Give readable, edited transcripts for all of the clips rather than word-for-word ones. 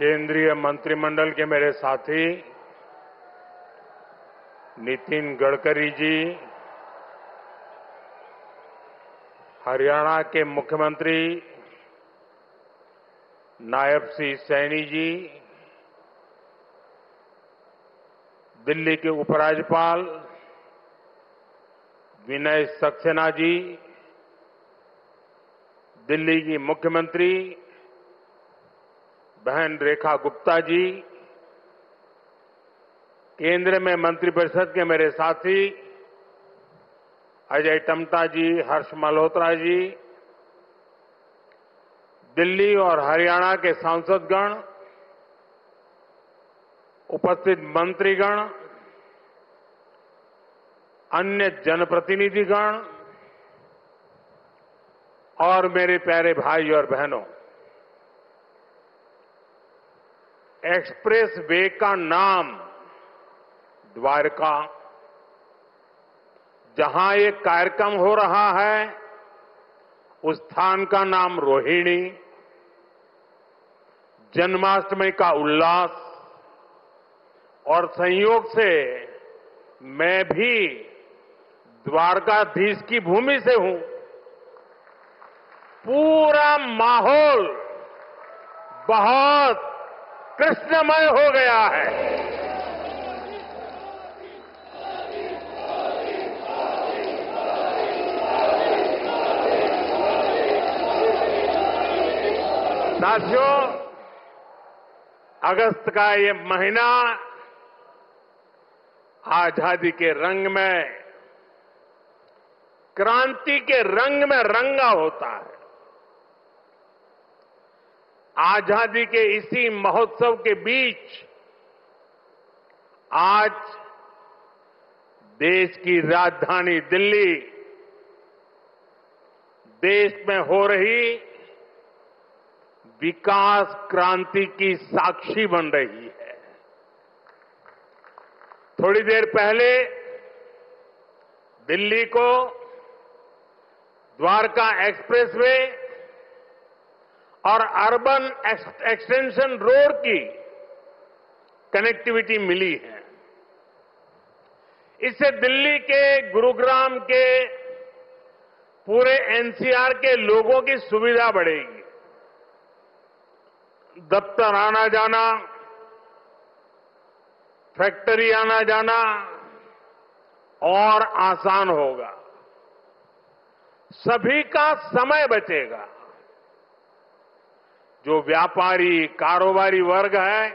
केंद्रीय मंत्रिमंडल के मेरे साथी नितिन गडकरी जी, हरियाणा के मुख्यमंत्री नायब सिंह सैनी जी, दिल्ली के उपराज्यपाल विनय सक्सेना जी, दिल्ली की मुख्यमंत्री बहन रेखा गुप्ता जी, केंद्र में मंत्रिपरिषद के मेरे साथी अजय टम्टा जी, हर्ष मल्होत्रा जी, दिल्ली और हरियाणा के सांसदगण, उपस्थित मंत्रीगण, अन्य जनप्रतिनिधिगण और मेरे प्यारे भाई और बहनों, एक्सप्रेस वे का नाम द्वारका, जहां ये कार्यक्रम हो रहा है उस स्थान का नाम रोहिणी, जन्माष्टमी का उल्लास और संयोग से मैं भी द्वारकाधीश की भूमि से हूं। पूरा माहौल बहुत कृष्णमय हो गया है। साथियों, अगस्त का ये महीना आजादी के रंग में, क्रांति के रंग में रंगा होता है। आजादी के इसी महोत्सव के बीच आज देश की राजधानी दिल्ली देश में हो रही विकास क्रांति की साक्षी बन रही है। थोड़ी देर पहले दिल्ली को द्वारका एक्सप्रेसवे और अर्बन एक्सटेंशन रोड की कनेक्टिविटी मिली है। इससे दिल्ली के, गुरुग्राम के, पूरे एनसीआर के लोगों की सुविधा बढ़ेगी। दफ्तर आना जाना, फैक्ट्री आना जाना और आसान होगा। सभी का समय बचेगा। जो व्यापारी, कारोबारी वर्ग है,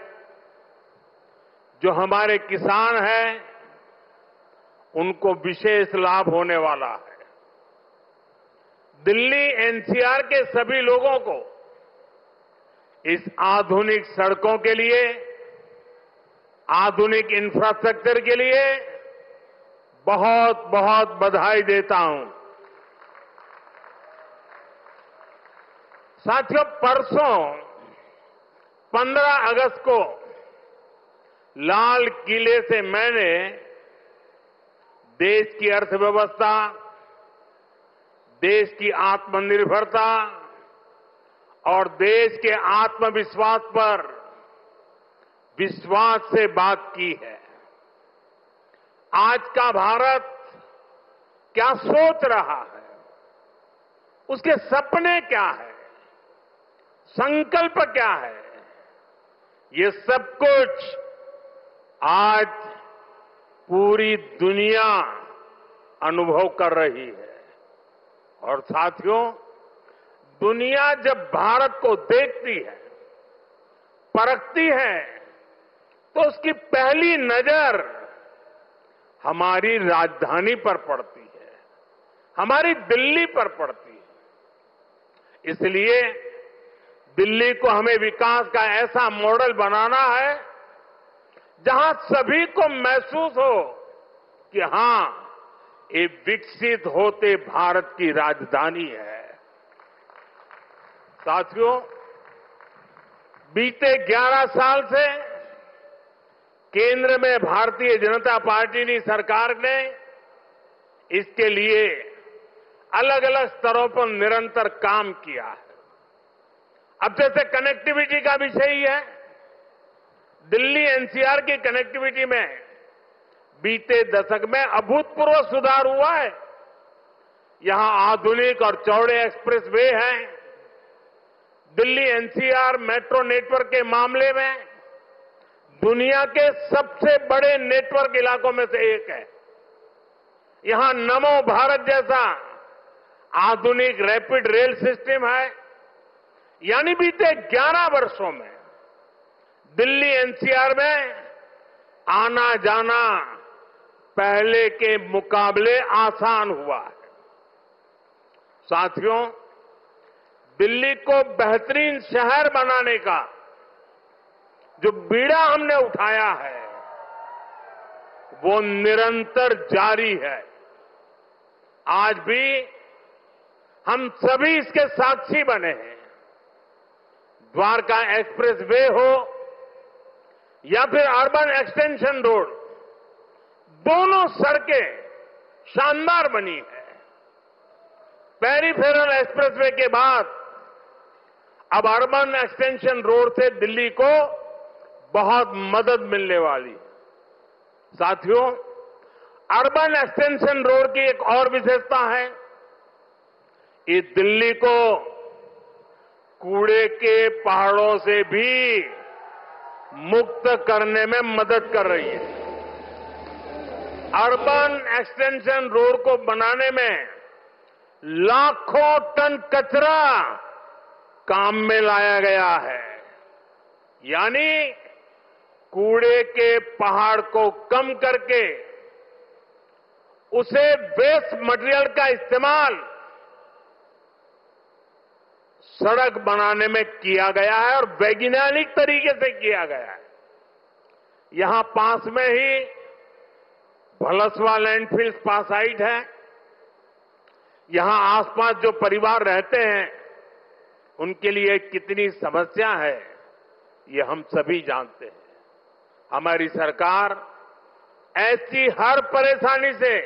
जो हमारे किसान हैं, उनको विशेष लाभ होने वाला है। दिल्ली एनसीआर के सभी लोगों को इस आधुनिक सड़कों के लिए, आधुनिक इंफ्रास्ट्रक्चर के लिए बहुत बहुत बधाई देता हूं। साथियों, परसों 15 अगस्त को लाल किले से मैंने देश की अर्थव्यवस्था, देश की आत्मनिर्भरता और देश के आत्मविश्वास पर विश्वास से बात की है। आज का भारत क्या सोच रहा है, उसके सपने क्या है, संकल्प क्या है, ये सब कुछ आज पूरी दुनिया अनुभव कर रही है। और साथियों, दुनिया जब भारत को देखती है, परखती है, तो उसकी पहली नजर हमारी राजधानी पर पड़ती है, हमारी दिल्ली पर पड़ती है। इसलिए दिल्ली को हमें विकास का ऐसा मॉडल बनाना है जहां सभी को महसूस हो कि हां, ये विकसित होते भारत की राजधानी है। साथियों, बीते 11 साल से केंद्र में भारतीय जनता पार्टी की सरकार ने इसके लिए अलग अलग स्तरों पर निरंतर काम किया है। अब जैसे कनेक्टिविटी का विषय ही है, दिल्ली एनसीआर की कनेक्टिविटी में बीते दशक में अभूतपूर्व सुधार हुआ है। यहां आधुनिक और चौड़े एक्सप्रेस वे हैं। दिल्ली एनसीआर मेट्रो नेटवर्क के मामले में दुनिया के सबसे बड़े नेटवर्क इलाकों में से एक है। यहां नमो भारत जैसा आधुनिक रैपिड रेल सिस्टम है। यानी बीते 11 वर्षों में दिल्ली एनसीआर में आना जाना पहले के मुकाबले आसान हुआ है। साथियों, दिल्ली को बेहतरीन शहर बनाने का जो बीड़ा हमने उठाया है वो निरंतर जारी है। आज भी हम सभी इसके साक्षी बने हैं। द्वारका एक्सप्रेस वे हो या फिर अर्बन एक्सटेंशन रोड, दोनों सड़कें शानदार बनी है। पेरिफेरल एक्सप्रेसवे के बाद अब अर्बन एक्सटेंशन रोड से दिल्ली को बहुत मदद मिलने वाली है। साथियों, अर्बन एक्सटेंशन रोड की एक और विशेषता है, ये दिल्ली को कूड़े के पहाड़ों से भी मुक्त करने में मदद कर रही है। अर्बन एक्सटेंशन रोड को बनाने में लाखों टन कचरा काम में लाया गया है। यानी कूड़े के पहाड़ को कम करके उसे वेस्ट मटेरियल का इस्तेमाल सड़क बनाने में किया गया है और वैज्ञानिक तरीके से किया गया है। यहां पास में ही भलसवा लैंडफिल स्पा साइट है। यहां आसपास जो परिवार रहते हैं उनके लिए कितनी समस्या है ये हम सभी जानते हैं। हमारी सरकार ऐसी हर परेशानी से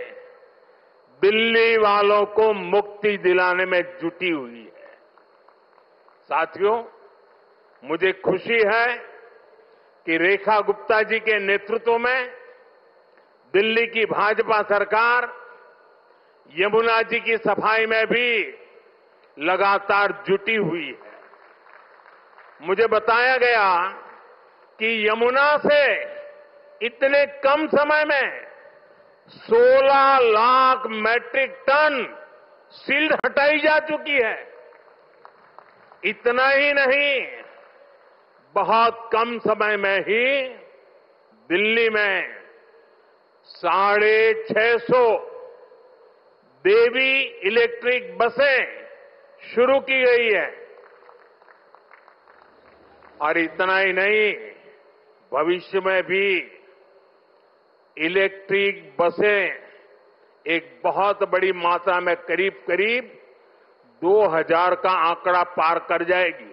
दिल्ली वालों को मुक्ति दिलाने में जुटी हुई है। साथियों, मुझे खुशी है कि रेखा गुप्ता जी के नेतृत्व में दिल्ली की भाजपा सरकार यमुना जी की सफाई में भी लगातार जुटी हुई है। मुझे बताया गया कि यमुना से इतने कम समय में 16 लाख मैट्रिक टन सील्ड हटाई जा चुकी है। इतना ही नहीं, बहुत कम समय में ही दिल्ली में 650 देवी इलेक्ट्रिक बसें शुरू की गई है। और इतना ही नहीं, भविष्य में भी इलेक्ट्रिक बसें एक बहुत बड़ी मात्रा में करीब करीब 2000 का आंकड़ा पार कर जाएगी।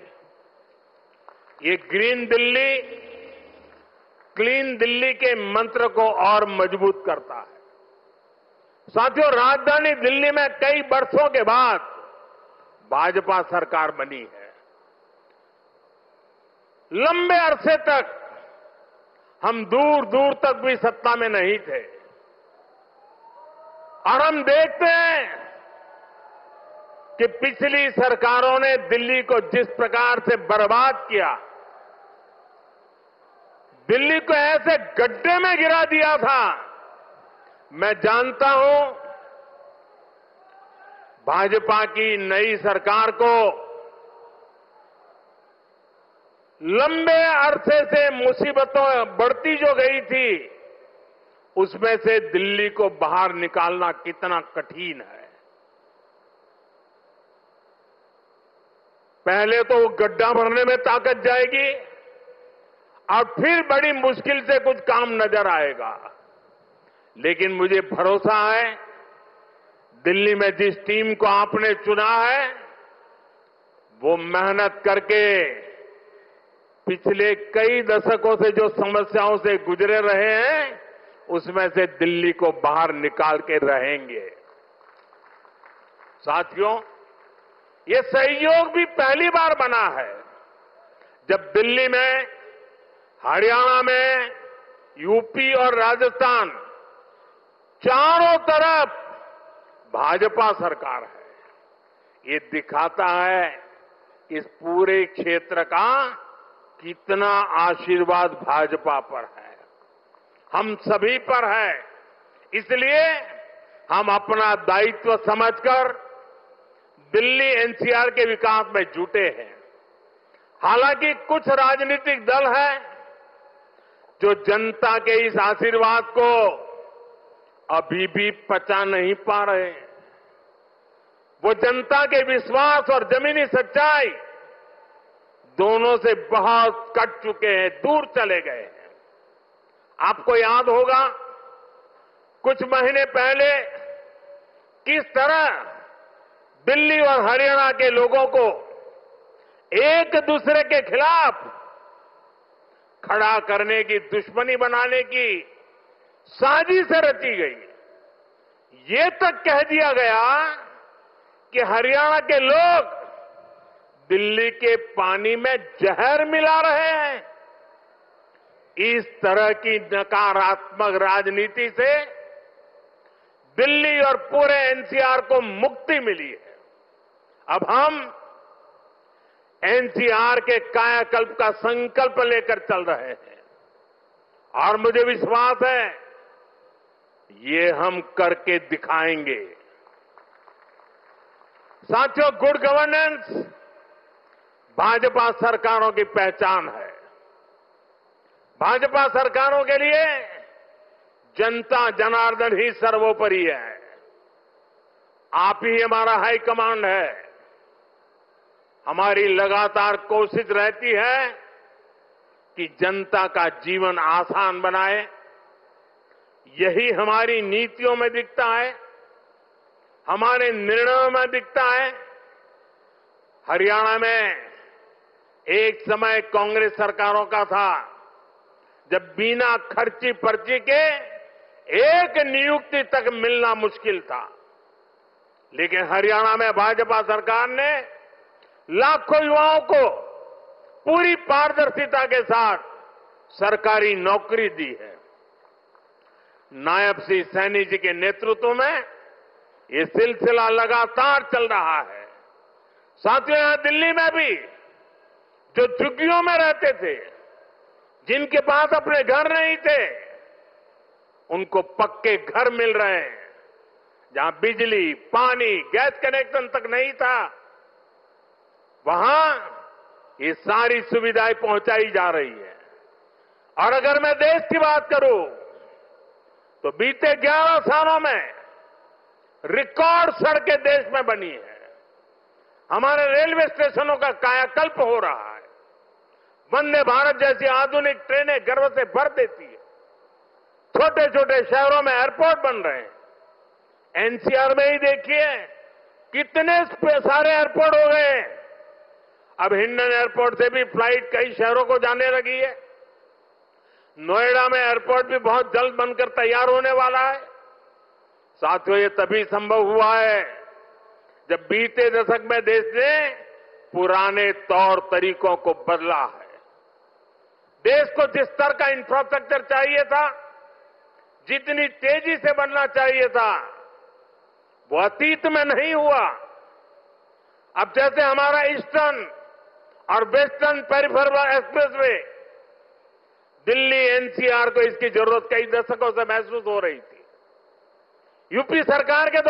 ये ग्रीन दिल्ली, क्लीन दिल्ली के मंत्र को और मजबूत करता है। साथियों, राजधानी दिल्ली में कई वर्षों के बाद भाजपा सरकार बनी है। लंबे अरसे तक हम दूर दूर तक भी सत्ता में नहीं थे और हम देखते हैं कि पिछली सरकारों ने दिल्ली को जिस प्रकार से बर्बाद किया, दिल्ली को ऐसे गड्ढे में गिरा दिया था। मैं जानता हूं भाजपा की नई सरकार को लंबे अरसे से मुसीबतों बढ़ती जो गई थी उसमें से दिल्ली को बाहर निकालना कितना कठिन है। पहले तो वो गड्ढा भरने में ताकत जाएगी और फिर बड़ी मुश्किल से कुछ काम नजर आएगा। लेकिन मुझे भरोसा है दिल्ली में जिस टीम को आपने चुना है वो मेहनत करके पिछले कई दशकों से जो समस्याओं से गुजरे रहे हैं उसमें से दिल्ली को बाहर निकाल के रहेंगे। साथियों, ये सहयोग भी पहली बार बना है जब दिल्ली में हरियाणा में, यूपी और राजस्थान, चारों तरफ भाजपा सरकार है। ये दिखाता है कि इस पूरे क्षेत्र का कितना आशीर्वाद भाजपा पर है, हम सभी पर है। इसलिए हम अपना दायित्व समझकर दिल्ली एनसीआर के विकास में जुटे हैं। हालांकि कुछ राजनीतिक दल हैं जो जनता के इस आशीर्वाद को अभी भी पचा नहीं पा रहे। वो जनता के विश्वास और जमीनी सच्चाई दोनों से बहुत कट चुके हैं, दूर चले गए हैं। आपको याद होगा कुछ महीने पहले किस तरह दिल्ली और हरियाणा के लोगों को एक दूसरे के खिलाफ खड़ा करने की, दुश्मनी बनाने की साजिश रची गई। ये तक कह दिया गया कि हरियाणा के लोग दिल्ली के पानी में जहर मिला रहे हैं। इस तरह की नकारात्मक राजनीति से दिल्ली और पूरे एनसीआर को मुक्ति मिली है। अब हम एनसीआर के कायाकल्प का संकल्प लेकर चल रहे हैं और मुझे विश्वास है ये हम करके दिखाएंगे। साथियों, गुड गवर्नेंस भाजपा सरकारों की पहचान है। भाजपा सरकारों के लिए जनता जनार्दन ही सर्वोपरि है। आप ही हमारा हाई कमांड है। हमारी लगातार कोशिश रहती है कि जनता का जीवन आसान बनाए। यही हमारी नीतियों में दिखता है, हमारे निर्णयों में दिखता है। हरियाणा में एक समय कांग्रेस सरकारों का था जब बिना खर्ची पर्ची के एक नियुक्ति तक मिलना मुश्किल था, लेकिन हरियाणा में भाजपा सरकार ने लाखों युवाओं को पूरी पारदर्शिता के साथ सरकारी नौकरी दी है। नायब श्री सैनी जी के नेतृत्व में ये सिलसिला लगातार चल रहा है। साथियों, यहां दिल्ली में भी जो झुग्गियों में रहते थे, जिनके पास अपने घर नहीं थे, उनको पक्के घर मिल रहे हैं। जहां बिजली, पानी, गैस कनेक्शन तक नहीं था, वहां ये सारी सुविधाएं पहुंचाई जा रही है। और अगर मैं देश की बात करूं तो बीते 11 सालों में रिकॉर्ड सड़कें देश में बनी है। हमारे रेलवे स्टेशनों का कायाकल्प हो रहा है। वंदे भारत जैसी आधुनिक ट्रेनें गर्व से भर देती है। छोटे छोटे शहरों में एयरपोर्ट बन रहे हैं। एनसीआर में ही देखिए कितने सारे एयरपोर्ट हो गए। अब हिंडन एयरपोर्ट से भी फ्लाइट कई शहरों को जाने लगी है। नोएडा में एयरपोर्ट भी बहुत जल्द बनकर तैयार होने वाला है। साथियों, ये तभी संभव हुआ है जब बीते दशक में देश ने पुराने तौर तरीकों को बदला है। देश को जिस स्तर का इंफ्रास्ट्रक्चर चाहिए था, जितनी तेजी से बनना चाहिए था, वो अतीत में नहीं हुआ। अब जैसे हमारा ईस्टर्न और western peripheral expressway, Delhi NCR को इसकी जरूरत कई दशकों से महसूस हो रही थी। यूपीए सरकार के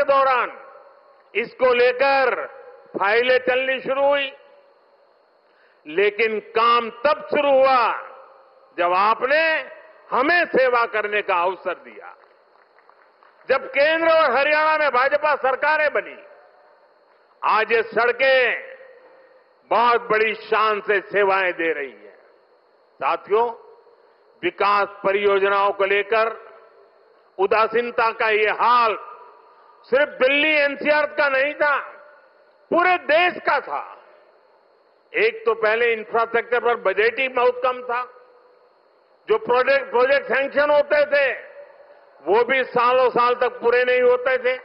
दौरान इसको लेकर फाइलें चलनी शुरू हुई, लेकिन काम तब शुरू हुआ जब आपने हमें सेवा करने का अवसर दिया। जब केंद्र और हरियाणा में भाजपा सरकारें बनी, आज ये सड़कें बहुत बड़ी शान से सेवाएं दे रही है। साथियों, विकास परियोजनाओं को लेकर उदासीनता का ये हाल सिर्फ दिल्ली एनसीआर का नहीं था, पूरे देश का था। एक तो पहले इंफ्रास्ट्रक्चर पर बजट ही बहुत कम था। जो प्रोजेक्ट सैंक्शन होते थे वो भी सालों साल तक पूरे नहीं होते थे।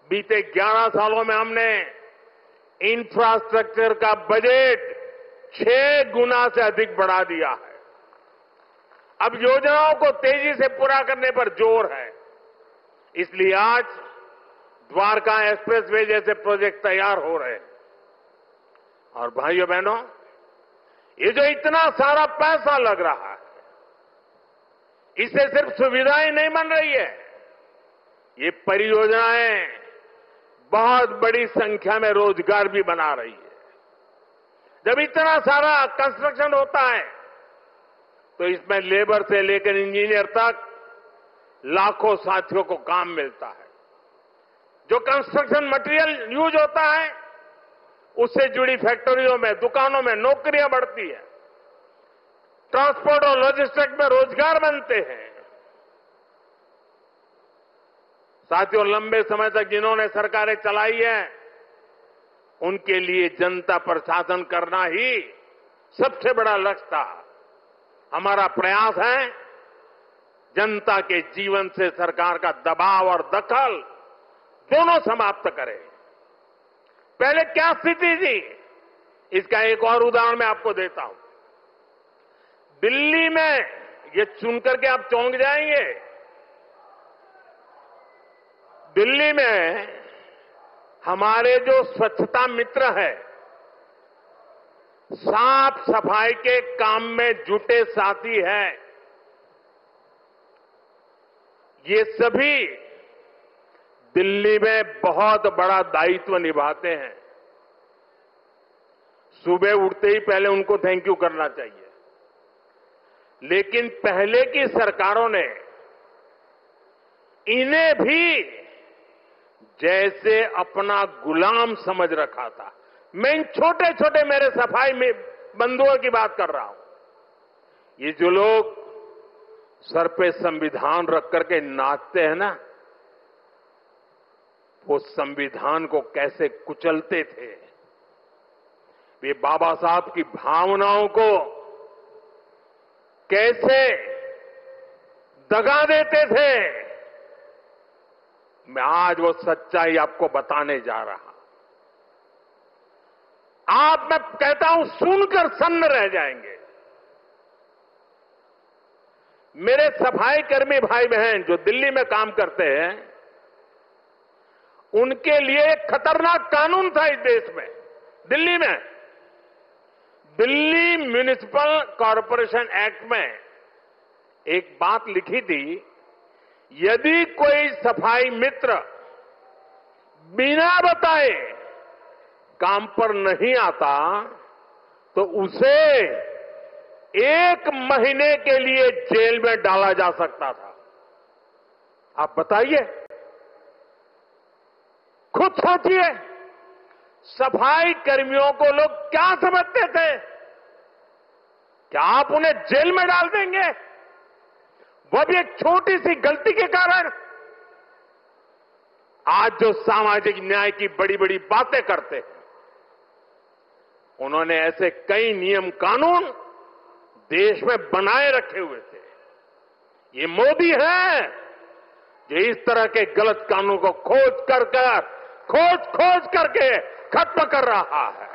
बीते 11 सालों में हमने इंफ्रास्ट्रक्चर का बजट 6 गुना से अधिक बढ़ा दिया है। अब योजनाओं को तेजी से पूरा करने पर जोर है। इसलिए आज द्वारका एक्सप्रेसवे जैसे प्रोजेक्ट तैयार हो रहे हैं। और भाइयों बहनों, ये जो इतना सारा पैसा लग रहा है, इससे सिर्फ सुविधाएं नहीं बन रही है, ये परियोजनाएं बहुत बड़ी संख्या में रोजगार भी बना रही है। जब इतना सारा कंस्ट्रक्शन होता है तो इसमें लेबर से लेकर इंजीनियर तक लाखों साथियों को काम मिलता है। जो कंस्ट्रक्शन मटेरियल यूज होता है उससे जुड़ी फैक्ट्रियों में, दुकानों में नौकरियां बढ़ती है। ट्रांसपोर्ट और लॉजिस्टिक्स में रोजगार बनते हैं। साथियों, लंबे समय तक जिन्होंने सरकारें चलाई है उनके लिए जनता पर शासन करना ही सबसे बड़ा लक्ष्य था। हमारा प्रयास है जनता के जीवन से सरकार का दबाव और दखल दोनों समाप्त करें। पहले क्या स्थिति थी, इसका एक और उदाहरण मैं आपको देता हूं। दिल्ली में, ये सुनकर के आप चौंक जाएंगे, दिल्ली में हमारे जो स्वच्छता मित्र है, साफ सफाई के काम में जुटे साथी हैं, ये सभी दिल्ली में बहुत बड़ा दायित्व निभाते हैं। सुबह उठते ही पहले उनको थैंक यू करना चाहिए। लेकिन पहले की सरकारों ने इन्हें भी जैसे अपना गुलाम समझ रखा था। मैं इन छोटे छोटे मेरे सफाई में बंधुओं की बात कर रहा हूं। ये जो लोग सर पे संविधान रख करके नाचते हैं ना, वो संविधान को कैसे कुचलते थे, वे बाबा साहब की भावनाओं को कैसे दगा देते थे, मैं आज वो सच्चाई आपको बताने जा रहा। आप, मैं कहता हूं, सुनकर सन्न रह जाएंगे। मेरे सफाई कर्मी भाई बहन जो दिल्ली में काम करते हैं, उनके लिए एक खतरनाक कानून था इस देश में। दिल्ली में दिल्ली म्युनिसिपल कॉरपोरेशन एक्ट में एक बात लिखी थी, यदि कोई सफाई मित्र बिना बताए काम पर नहीं आता तो उसे 1 महीने के लिए जेल में डाला जा सकता था। आप बताइए, खुद सोचिए, सफाई कर्मियों को लोग क्या समझते थे? क्या आप उन्हें जेल में डाल देंगे, वो भी एक छोटी सी गलती के कारण? आज जो सामाजिक न्याय की बड़ी बड़ी बातें करते हैं, उन्होंने ऐसे कई नियम कानून देश में बनाए रखे हुए थे। ये मोदी है जो इस तरह के गलत कानून को खोज करके खत्म कर रहा है।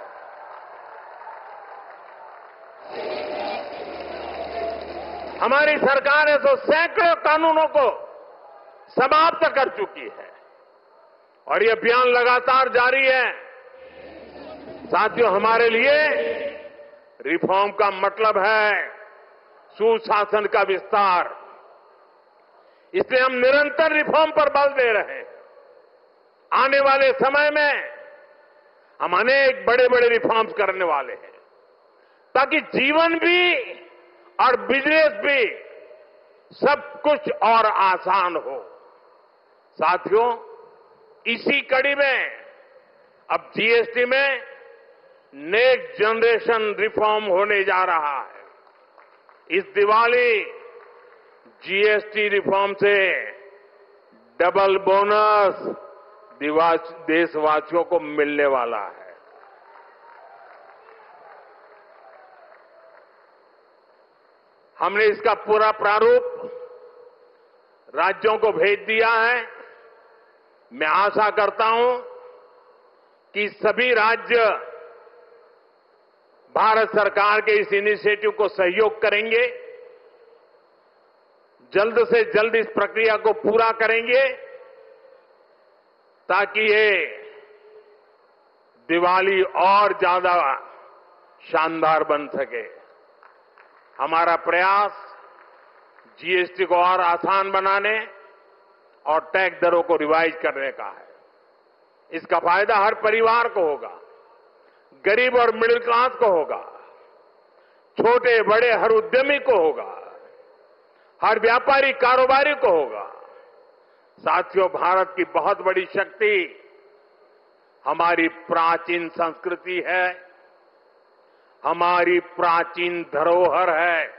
हमारी सरकार है तो सैकड़ों कानूनों को समाप्त कर चुकी है और ये अभियान लगातार जारी है। साथियों, हमारे लिए रिफॉर्म का मतलब है सुशासन का विस्तार। इसलिए हम निरंतर रिफॉर्म पर बल दे रहे हैं। आने वाले समय में हम अनेक बड़े बड़े रिफॉर्म्स करने वाले हैं ताकि जीवन भी और बिजनेस भी सब कुछ और आसान हो। साथियों, इसी कड़ी में अब जीएसटी में नेक्स्ट जनरेशन रिफॉर्म होने जा रहा है। इस दिवाली जीएसटी रिफॉर्म से डबल बोनस देशवासियों को मिलने वाला है। हमने इसका पूरा प्रारूप राज्यों को भेज दिया है। मैं आशा करता हूं कि सभी राज्य भारत सरकार के इस इनिशिएटिव को सहयोग करेंगे, जल्द से जल्द इस प्रक्रिया को पूरा करेंगे ताकि ये दिवाली और ज्यादा शानदार बन सके। हमारा प्रयास जीएसटी को और आसान बनाने और टैक्स दरों को रिवाइज करने का है। इसका फायदा हर परिवार को होगा, गरीब और मिडिल क्लास को होगा, छोटे बड़े हर उद्यमी को होगा, हर व्यापारी कारोबारी को होगा। साथियों, भारत की बहुत बड़ी शक्ति हमारी प्राचीन संस्कृति है, हमारी प्राचीन धरोहर है।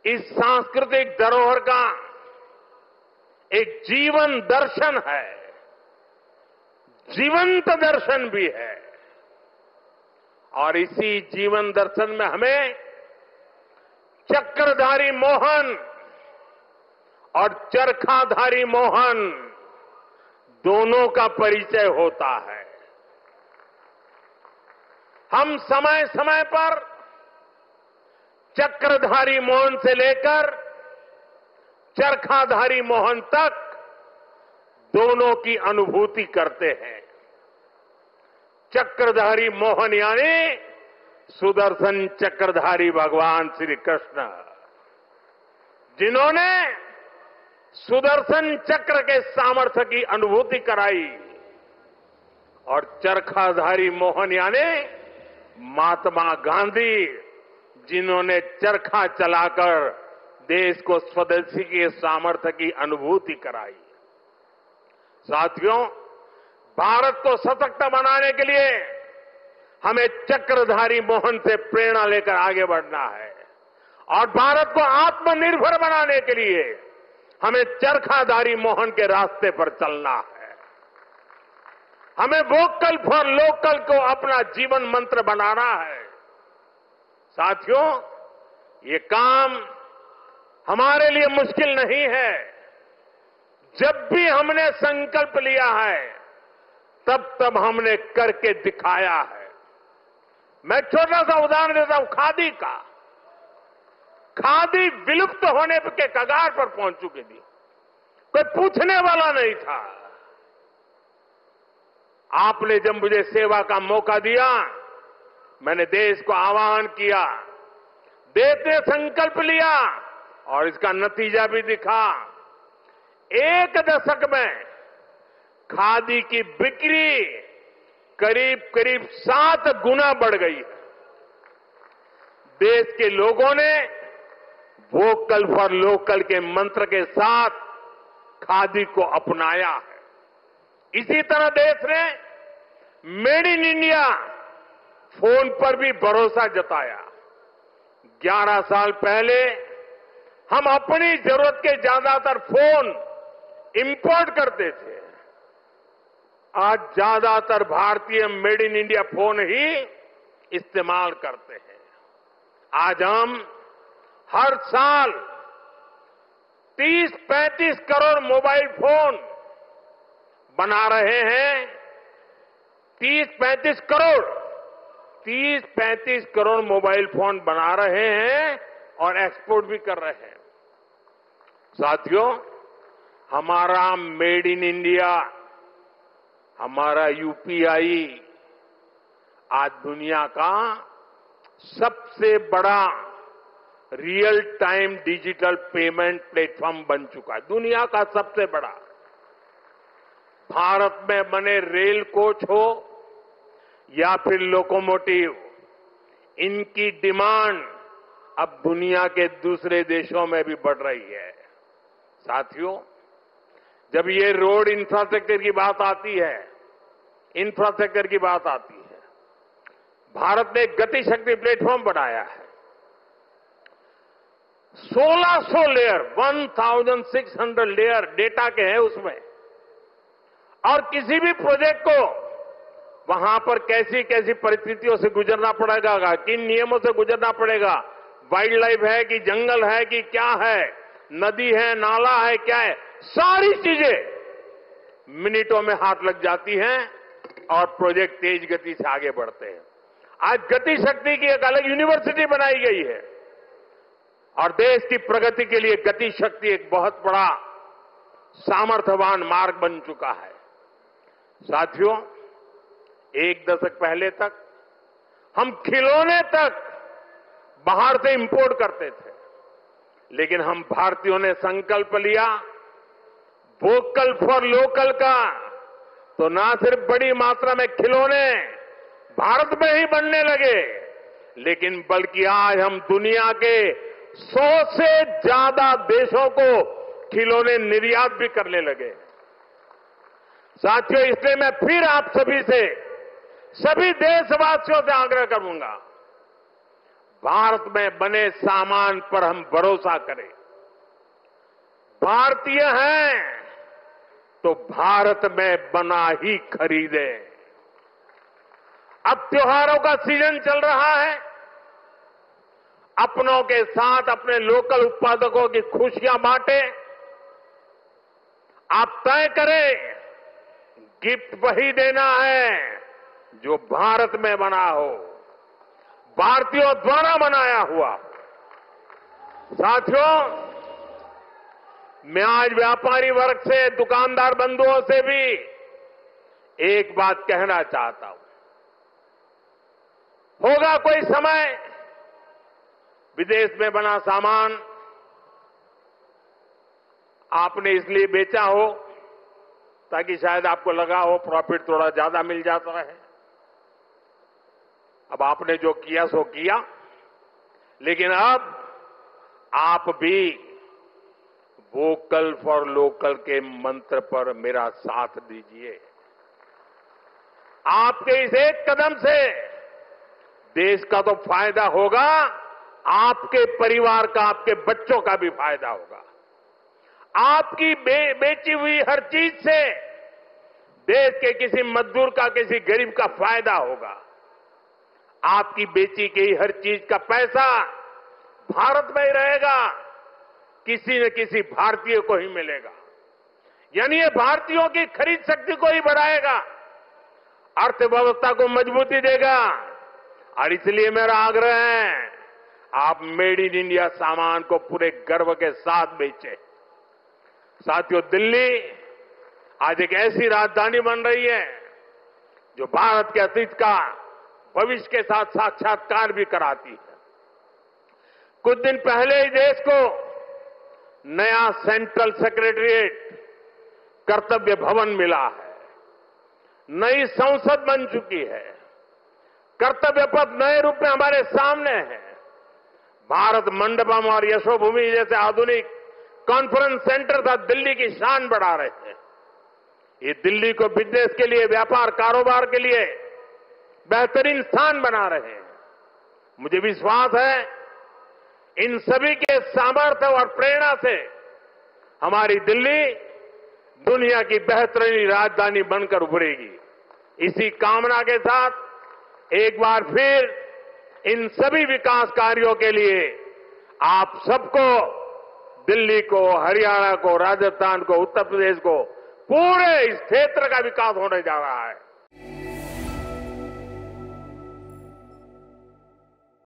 इस सांस्कृतिक धरोहर का एक जीवन दर्शन है, जीवंत दर्शन भी है। और इसी जीवन दर्शन में हमें चक्रधारी मोहन और चरखाधारी मोहन दोनों का परिचय होता है। हम समय समय पर चक्रधारी मोहन से लेकर चरखाधारी मोहन तक दोनों की अनुभूति करते हैं। चक्रधारी मोहन यानी सुदर्शन चक्रधारी भगवान श्री कृष्ण, जिन्होंने सुदर्शन चक्र के सामर्थ्य की अनुभूति कराई, और चरखाधारी मोहन यानी महात्मा गांधी, जिन्होंने चरखा चलाकर देश को स्वदेशी के सामर्थ्य की अनुभूति कराई। साथियों, भारत को सशक्त बनाने के लिए हमें चक्रधारी मोहन से प्रेरणा लेकर आगे बढ़ना है, और भारत को आत्मनिर्भर बनाने के लिए हमें चरखाधारी मोहन के रास्ते पर चलना है। हमें वोकल फॉर लोकल को अपना जीवन मंत्र बनाना है। साथियों, ये काम हमारे लिए मुश्किल नहीं है। जब भी हमने संकल्प लिया है, तब हमने करके दिखाया है। मैं छोटा सा उदाहरण देता हूं, खादी का। खादी विलुप्त होने के कगार पर पहुंच चुकी थी, कोई पूछने वाला नहीं था। आपने जब मुझे सेवा का मौका दिया, मैंने देश को आह्वान किया, देश ने संकल्प लिया और इसका नतीजा भी दिखा। 1 दशक में खादी की बिक्री करीब करीब 7 गुना बढ़ गई है। देश के लोगों ने वोकल फॉर लोकल के मंत्र के साथ खादी को अपनाया है। इसी तरह देश ने मेड इन इंडिया फोन पर भी भरोसा जताया। 11 साल पहले हम अपनी जरूरत के ज्यादातर फोन इंपोर्ट करते थे। आज ज्यादातर भारतीय मेड इन इंडिया फोन ही इस्तेमाल करते हैं। आज हम हर साल 30-35 करोड़ मोबाइल फोन बना रहे हैं। 30-35 करोड़ मोबाइल फोन बना रहे हैं और एक्सपोर्ट भी कर रहे हैं। साथियों, हमारा मेड इन इंडिया, हमारा यूपीआई आज दुनिया का सबसे बड़ा real time digital payment platform बन चुका है। दुनिया का सबसे बड़ा। भारत में बने रेल कोच हो या फिर लोकोमोटिव, इनकी डिमांड अब दुनिया के दूसरे देशों में भी बढ़ रही है। साथियों, जब ये रोड इंफ्रास्ट्रक्चर की बात आती है, भारत ने एक गति शक्ति प्लेटफॉर्म बनाया है। 1600 लेयर, 1600 लेयर डेटा के हैं उसमें। और किसी भी प्रोजेक्ट को वहां पर कैसी कैसी परिस्थितियों से गुजरना पड़ेगा, किन नियमों से गुजरना पड़ेगा, वाइल्ड लाइफ है कि जंगल है कि क्या है, नदी है, नाला है, क्या है, सारी चीजें मिनटों में हाथ लग जाती हैं और प्रोजेक्ट तेज गति से आगे बढ़ते हैं। आज गति शक्ति की एक अलग यूनिवर्सिटी बनाई गई है और देश की प्रगति के लिए गति शक्ति एक बहुत बड़ा सामर्थ्यवान मार्ग बन चुका है। साथियों, एक दशक पहले तक हम खिलौने तक बाहर से इंपोर्ट करते थे, लेकिन हम भारतीयों ने संकल्प लिया वोकल फॉर लोकल का, तो ना सिर्फ बड़ी मात्रा में खिलौने भारत में ही बनने लगे, लेकिन बल्कि आज हम दुनिया के 100 से ज्यादा देशों को खिलौने निर्यात भी करने लगे। साथियों, इसलिए मैं फिर आप सभी से, सभी देशवासियों से आग्रह करूंगा, भारत में बने सामान पर हम भरोसा करें। भारतीय हैं तो भारत में बना ही खरीदें। अब त्योहारों का सीजन चल रहा है, अपनों के साथ अपने लोकल उत्पादकों की खुशियां बांटें। आप तय करें गिफ्ट वही देना है जो भारत में बना हो, भारतीयों द्वारा बनाया हुआ। साथियों, मैं आज व्यापारी वर्ग से, दुकानदार बंधुओं से भी एक बात कहना चाहता हूं। होगा कोई समय विदेश में बना सामान आपने इसलिए बेचा हो ताकि शायद आपको लगा हो प्रॉफिट थोड़ा ज्यादा मिल जाता है। अब आपने जो किया सो किया, लेकिन अब आप भी वोकल फॉर लोकल के मंत्र पर मेरा साथ दीजिए। आपके इस एक कदम से देश का तो फायदा होगा, आपके परिवार का, आपके बच्चों का भी फायदा होगा। आपकी बेची हुई हर चीज से देश के किसी मजदूर का, किसी गरीब का फायदा होगा। आपकी बेची गई हर चीज का पैसा भारत में ही रहेगा, किसी न किसी भारतीय को ही मिलेगा। यानी ये भारतीयों की खरीद शक्ति को ही बढ़ाएगा, अर्थव्यवस्था को मजबूती देगा। और इसलिए मेरा आग्रह है, आप मेड इन इंडिया सामान को पूरे गर्व के साथ बेचें। साथियों, दिल्ली आज एक ऐसी राजधानी बन रही है जो भारत के अतीत का भविष्य के साथ साक्षात्कार भी कराती है। कुछ दिन पहले ही देश को नया सेंट्रल सेक्रेटरिएट, कर्तव्य भवन मिला है, नई संसद बन चुकी है, कर्तव्य पथ नए रूप में हमारे सामने है। भारत मंडपम और यशोभूमि जैसे आधुनिक कॉन्फ्रेंस सेंटर था दिल्ली की शान बढ़ा रहे हैं। ये दिल्ली को बिजनेस के लिए, व्यापार कारोबार के लिए बेहतरीन स्थान बना रहे हैं। मुझे विश्वास है इन सभी के सामर्थ्य और प्रेरणा से हमारी दिल्ली दुनिया की बेहतरीन राजधानी बनकर उभरेगी। इसी कामना के साथ एक बार फिर इन सभी विकास कार्यों के लिए आप सबको, दिल्ली को, हरियाणा को, राजस्थान को, उत्तर प्रदेश को, पूरे इस क्षेत्र का विकास होने जा रहा है।